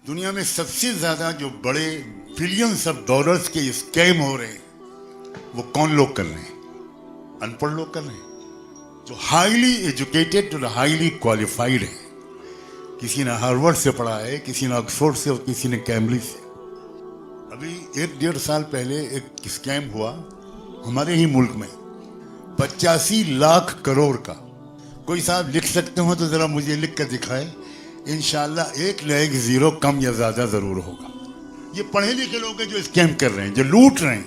دنیا میں سب سے زیادہ جو بڑے بلینس آف ڈالرز کے اسکیم ہو رہے ہیں وہ کون لوگ کر رہے ہیں؟ ان پڑھ لوگ کر رہے ہیں جو ہائیلی ایجوکیٹڈ اور ہائیلی کوالیفائڈ ہیں. کسی نے ہارورڈ سے پڑھا ہے, کسی نے آکسفورڈ سے اور کسی نے کیمبرج سے. ابھی 1-1.5 سال پہلے ایک اسکیم ہوا ہمارے ہی ملک میں 85 لاکھ کروڑ کا. کوئی صاحب لکھ سکتے ہو تو ذرا مجھے لکھ کر دکھائے, انشاءاللہ ایک نہ ایک زیرو کم یا زیادہ ضرور ہوگا. یہ پڑھے لکھے لوگ ہیں جو اسکیم کر رہے ہیں, جو لوٹ رہے ہیں,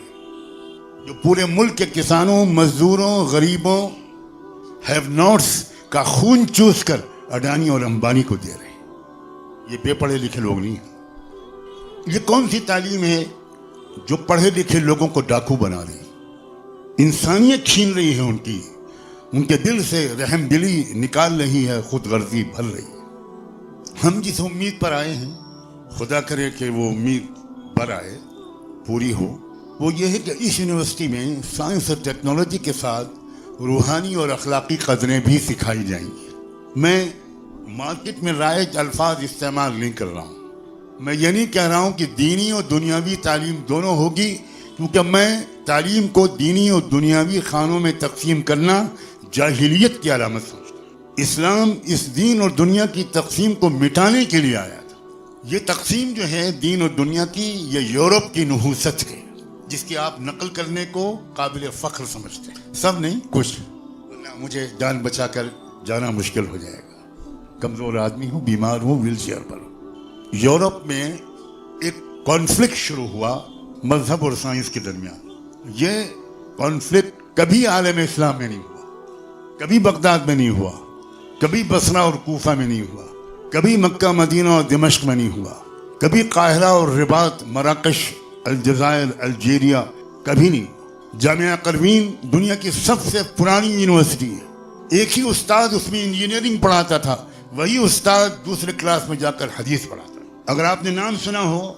جو پورے ملک کے کسانوں, مزدوروں, غریبوں, ہیو ناٹس کا خون چوس کر اڈانی اور امبانی کو دے رہے ہیں. یہ بے پڑھے لکھے لوگ نہیں ہیں. یہ کون سی تعلیم ہے جو پڑھے لکھے لوگوں کو ڈاکو بنا رہی ہے, انسانیت چھین رہی ہے ان کے دل سے رحم دلی نکال رہی ہے, خود غرضی بھر رہی ہے. ہم جس امید پر آئے ہیں, خدا کرے کہ وہ امید بھر آئے, پوری ہو, وہ یہ ہے کہ اس یونیورسٹی میں سائنس اور ٹیکنالوجی کے ساتھ روحانی اور اخلاقی قدریں بھی سکھائی جائیں گی. میں مارکیٹ میں رائج الفاظ استعمال نہیں کر رہا ہوں. میں یہ نہیں کہہ رہا ہوں کہ دینی اور دنیاوی تعلیم دونوں ہوگی, کیونکہ میں تعلیم کو دینی اور دنیاوی خانوں میں تقسیم کرنا جاہلیت کی علامت سمجھتا ہوں. اسلام اس دین اور دنیا کی تقسیم کو مٹانے کے لیے آیا تھا. یہ تقسیم جو ہے دین اور دنیا کی, یہ یورپ کی نحوست ہے جس کی آپ نقل کرنے کو قابل فخر سمجھتے ہیں. سب نہیں, کچھ. مجھے جان بچا کر جانا مشکل ہو جائے گا, کمزور آدمی ہوں, بیمار ہوں, ویل چیئر پر ہوں. یورپ میں ایک کانفلکٹ شروع ہوا مذہب اور سائنس کے درمیان. یہ کانفلکٹ کبھی عالم اسلام میں نہیں ہوا, کبھی بغداد میں نہیں ہوا, کبھی بصرہ اور کوفہ میں نہیں ہوا, کبھی مکہ مدینہ اور دمشق میں نہیں ہوا, کبھی قاہرہ اور رباط, مراکش, الجزائر, الجیریا, کبھی نہیں. جامعہ قروین دنیا کی سب سے پرانی یونیورسٹی ہے. ایک ہی استاد اس میں انجینئرنگ پڑھاتا تھا, وہی استاد دوسرے کلاس میں جا کر حدیث پڑھاتا. اگر آپ نے نام سنا ہو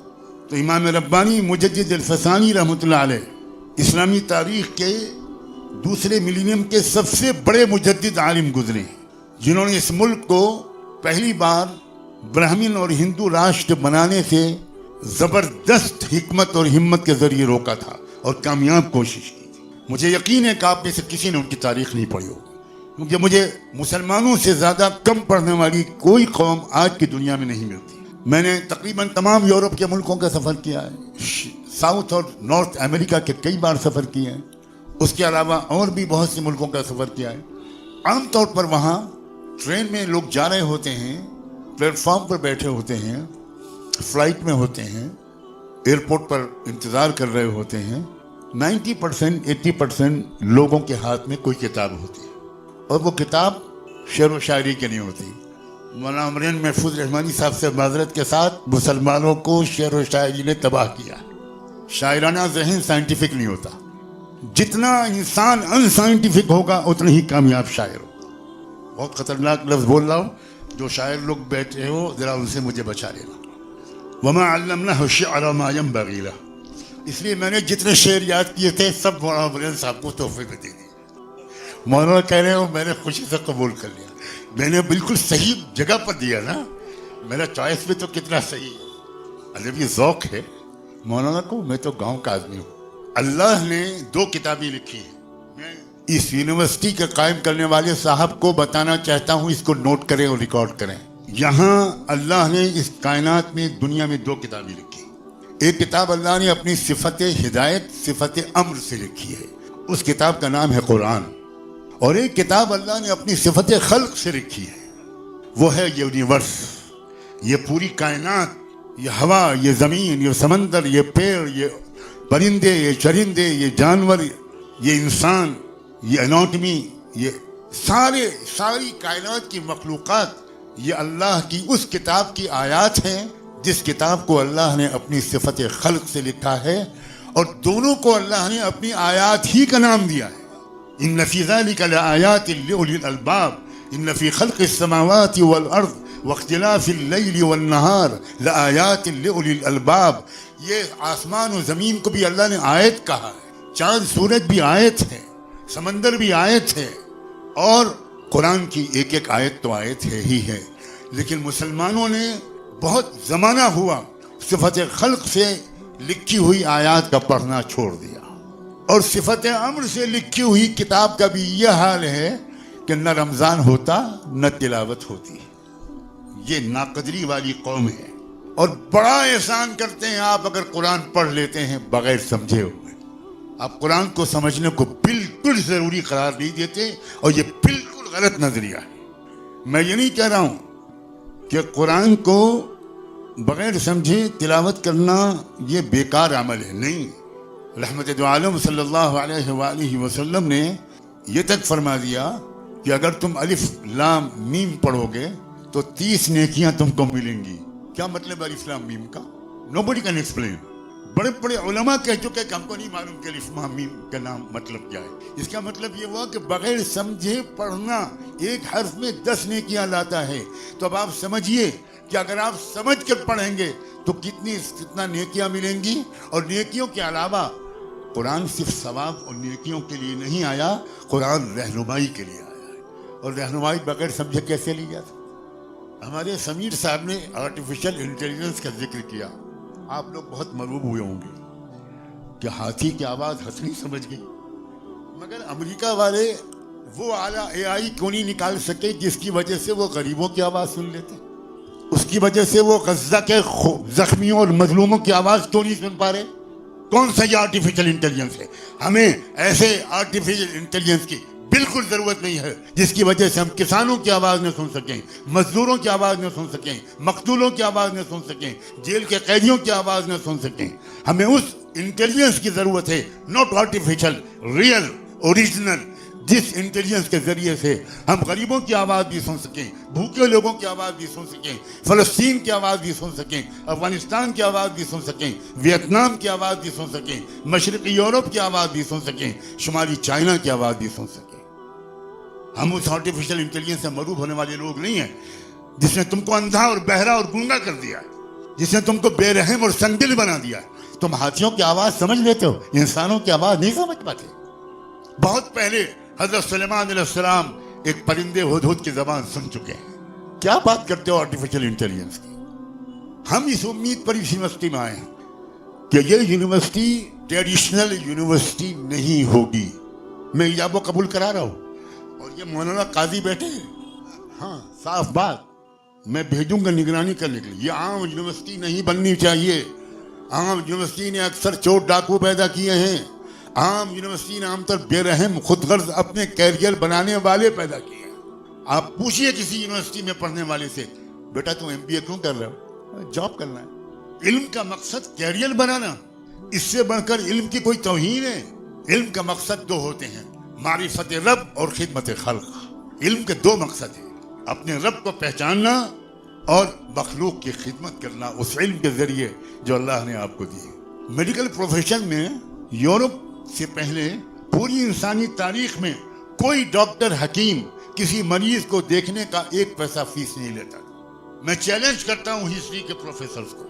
تو امام ربانی مجدد الفسانی رحمۃ اللہ علیہ اسلامی تاریخ کے دوسرے ملینیم کے سب سے بڑے مجدد عالم گزرے ہیں, جنہوں نے اس ملک کو پہلی بار برہمن اور ہندو راشٹر بنانے سے زبردست حکمت اور ہمت کے ذریعے روکا تھا اور کامیاب کوشش کی تھی. مجھے یقین ہے کہ آپ میں سے کسی نے ان کی تاریخ نہیں پڑھی ہوگی, کیونکہ مجھے مسلمانوں سے زیادہ کم پڑھنے والی کوئی قوم آج کی دنیا میں نہیں ملتی. میں نے تقریباً تمام یورپ کے ملکوں کا سفر کیا ہے, ساؤتھ اور نارتھ امریکہ کے کئی بار سفر کیے ہیں, اس کے علاوہ اور بھی بہت سے ملکوں کا سفر کیا ہے. عام طور پر وہاں ٹرین میں لوگ جا رہے ہوتے ہیں, پلیٹ فارم پر بیٹھے ہوتے ہیں, فلائٹ میں ہوتے ہیں, ایئرپورٹ پر انتظار کر رہے ہوتے ہیں. 90% 80% لوگوں کے ہاتھ میں کوئی کتاب ہوتی ہے, اور وہ کتاب شعر و شاعری کی نہیں ہوتی. مولانا امرین محفوظ رحمانی صاحب سے معذرت کے ساتھ, مسلمانوں کو شعر و شاعری نے تباہ کیا. شاعرانہ ذہن سائنٹیفک نہیں ہوتا. جتنا انسان ان سائنٹیفک ہوگا اتنا ہی کامیاب شاعر ہوگا. بہت خطرناک لفظ بول رہا ہوں, جو شاعر لوگ بیٹھے ہو ذرا ان سے مجھے بچا لینا. وما علمناه الشعر ما ينبغي له. اس لیے میں نے جتنے شعر یاد کیے تھے سب مولانا امرین صاحب کو تحفے میں دے دیے. مولانا کہہ رہے ہو, میں نے خوشی سے قبول کر لیا. میں نے بالکل صحیح جگہ پر دیا نا, میرا چوائس بھی تو کتنا صحیح ہے. ادبی ذوق ہے مولانا کو. میں تو گاؤں کا آدمی ہوں. اللہ نے 2 کتابیں لکھی ہیں. میں اس یونیورسٹی کے قائم کرنے والے صاحب کو بتانا چاہتا ہوں, اس کو نوٹ کریں اور ریکارڈ کریں. یہاں اللہ نے اس کائنات میں دنیا میں 2 کتابیں لکھی. ایک کتاب اللہ نے اپنی صفت ہدایت, صفت امر سے لکھی ہے, اس کتاب کا نام ہے قرآن. اور ایک کتاب اللہ نے اپنی صفت خلق سے لکھی ہے, وہ ہے یونیورس. یہ پوری کائنات, یہ ہوا, یہ زمین, یہ سمندر, یہ پیڑ, یہ پرندے, یہ چرندے, یہ جانور, یہ انسان, یہ اناٹمی, یہ ساری کائنات کی مخلوقات, یہ اللہ کی اس کتاب کی آیات ہیں جس کتاب کو اللہ نے اپنی صفت خلق سے لکھا ہے, اور دونوں کو اللہ نے اپنی آیات ہی کا نام دیا ہے. ان فی ذلک لآیات لأولی الالباب ان فی خلق السماوات والارض واختلاف اللیل والنہار لآیات لأولی الالباب. یہ آسمان و زمین کو بھی اللہ نے آیت کہا ہے, چاند سورج بھی آیت ہے, سمندر بھی آیت ہے, اور قرآن کی ایک ایک آیت تو آیت ہے ہی ہے. لیکن مسلمانوں نے بہت زمانہ ہوا صفت خلق سے لکھی ہوئی آیات کا پڑھنا چھوڑ دیا، اور صفت امر سے لکھی ہوئی کتاب کا بھی یہ حال ہے کہ نہ رمضان ہوتا نہ تلاوت ہوتی. یہ ناقدری والی قوم ہے، اور بڑا احسان کرتے ہیں آپ اگر قرآن پڑھ لیتے ہیں بغیر سمجھے ہوئے. آپ قرآن کو سمجھنے کو بالکل ضروری قرار نہیں دیتے، اور یہ بالکل غلط نظریہ ہے. میں یہ نہیں کہہ رہا ہوں کہ قرآن کو بغیر سمجھے تلاوت کرنا یہ بیکار عمل ہے، نہیں. رحمت دو عالم صلی اللہ علیہ وآلہ وسلم نے یہ تک فرما دیا کہ اگر تم الف لام میم پڑھو گے تو 30 نیکیاں تم کو ملیں گی. کیا مطلب الف لام میم کا؟ nobody can explain. بڑے بڑے علماء کہہ چکے کہ ہم کو نہیں معلوم کہ الف لام میم کا نام مطلب کیا ہے. اس کا مطلب یہ ہوا کہ بغیر سمجھے پڑھنا ایک حرف میں 10 نیکیاں لاتا ہے. تو اب آپ سمجھیے کہ اگر آپ سمجھ کر پڑھیں گے تو کتنا نیکیاں ملیں گی. اور نیکیوں کے علاوہ قرآن صرف ثواب اور نیکیوں کے لیے نہیں آیا، قرآن رہنمائی کے لیے آیا ہے. اور رہنمائی بغیر سمجھے کیسے لی جاتی؟ ہمارے سمیر صاحب نے آرٹیفیشل انٹیلیجنس کا ذکر کیا. آپ لوگ بہت مرعوب ہوئے ہوں گے کہ ہاتھی کی آواز ہنسنی سمجھ گئی، مگر امریکہ والے وہ اعلیٰ اے آئی کیوں نہیں نکال سکے جس کی وجہ سے وہ غریبوں کی آواز سن لیتے؟ اس کی وجہ سے وہ غزہ کے زخمیوں اور مظلوموں کی آواز کیوں نہیں سن پا رہے؟ کون سا یہ آرٹیفیشل انٹیلیجنس ہے؟ ہمیں ایسے آرٹیفیشل انٹیلیجنس کی بالکل ضرورت نہیں ہے جس کی وجہ سے ہم کسانوں کی آواز نہ سن سکیں، مزدوروں کی آواز نہ سن سکیں، مقتولوں کی آواز نہ سن سکیں، جیل کے قیدیوں کی آواز نہ سن سکیں. ہمیں اس انٹیلیجنس کی ضرورت ہے، ناٹ آرٹیفیشل، ریئل، اوریجنل، جس انٹیلیجنس کے ذریعے سے ہم غریبوں کی آواز بھی سن سکیں، بھوکے لوگوں کی آواز بھی سن سکیں، فلسطین کی آواز بھی سن سکیں، افغانستان کی آواز بھی سن سکیں، ویتنام کی آواز بھی سن سکیں، مشرقی یورپ کی آواز بھی سن سکیں، شمالی چائنا کی آواز بھی سن سکیں. ہم اس آرٹیفیشل انٹیلیجنس سے مروب ہونے والے لوگ نہیں ہیں جس نے تم کو اندھا اور بہرا اور گونگا کر دیا ہے، جس نے تم کو بے رحم اور سنگدل بنا دیا ہے. تم ہاتھیوں کی آواز سمجھ لیتے ہو، انسانوں کی آواز نہیں سمجھ پاتے. بہت پہلے حضرت سلیمان علیہ السلام ایک پرندے ہدہد کی زبان سن چکے ہیں. کیا بات کرتے ہو آرٹیفیشل انٹیلیجنس کی؟ ہم اس امید پر اس یونیورسٹی میں آئے ہیں کہ یہ یونیورسٹی ٹریڈیشنل یونیورسٹی نہیں ہوگی. میں ایجاب و قبول کرا رہا ہوں، اور یہ مولانا قاضی بیٹھے ہیں، ہاں صاف بات، میں بھیجوں گا نگرانی کرنے کے لیے. یہ عام یونیورسٹی نہیں بننی چاہیے. عام یونیورسٹی نے اکثر چور ڈاکو پیدا کیے ہیں. عام یونیورسٹی نے عام طور بے رحم خود غرض اپنے کیریئر بنانے والے پیدا کیے ہیں. آپ پوچھئے کسی یونیورسٹی میں پڑھنے والے سے، بیٹا تم MBA کیوں کر رہے ہو؟ جاب کرنا ہے. علم کا مقصد کیریئر بنانا، اس سے بڑھ کر علم کی کوئی توہین ہے؟ علم کا مقصد 2 ہوتے ہیں، معرفت رب اور خدمت خلق. علم کے 2 مقصد ہیں، اپنے رب کو پہچاننا اور مخلوق کی خدمت کرنا اس علم کے ذریعے جو اللہ نے آپ کو دی. میڈیکل پروفیشن میں یورپ سے پہلے پوری انسانی تاریخ میں کوئی ڈاکٹر حکیم کسی مریض کو دیکھنے کا 1 پیسہ فیس نہیں لیتا. میں چیلنج کرتا ہوں ہسٹری کے پروفیسرز کو،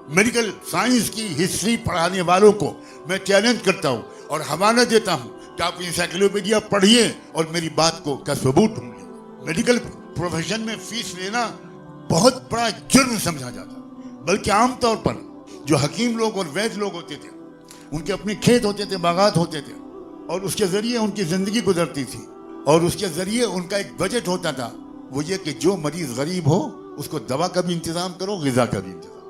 میڈیکل سائنس کی ہسٹری پڑھانے والوں کو میں چیلنج کرتا ہوں اور حوالہ دیتا ہوں کہ آپ انسائکلوپیڈیا پڑھیے اور میری بات کو کا ثبوت ڈھونڈیے. میڈیکل پروفیشن میں فیس لینا بہت بڑا جرم سمجھا جاتا، بلکہ عام طور پر جو حکیم لوگ اور وید لوگ ہوتے تھے ان کے اپنے کھیت ہوتے تھے، باغات ہوتے تھے، اور اس کے ذریعے ان کی زندگی گزرتی تھی، اور اس کے ذریعے ان کا ایک بجٹ ہوتا تھا، وہ یہ کہ جو مریض غریب ہو اس کو دوا کا بھی انتظام کرو، غذا کا بھی انتظام.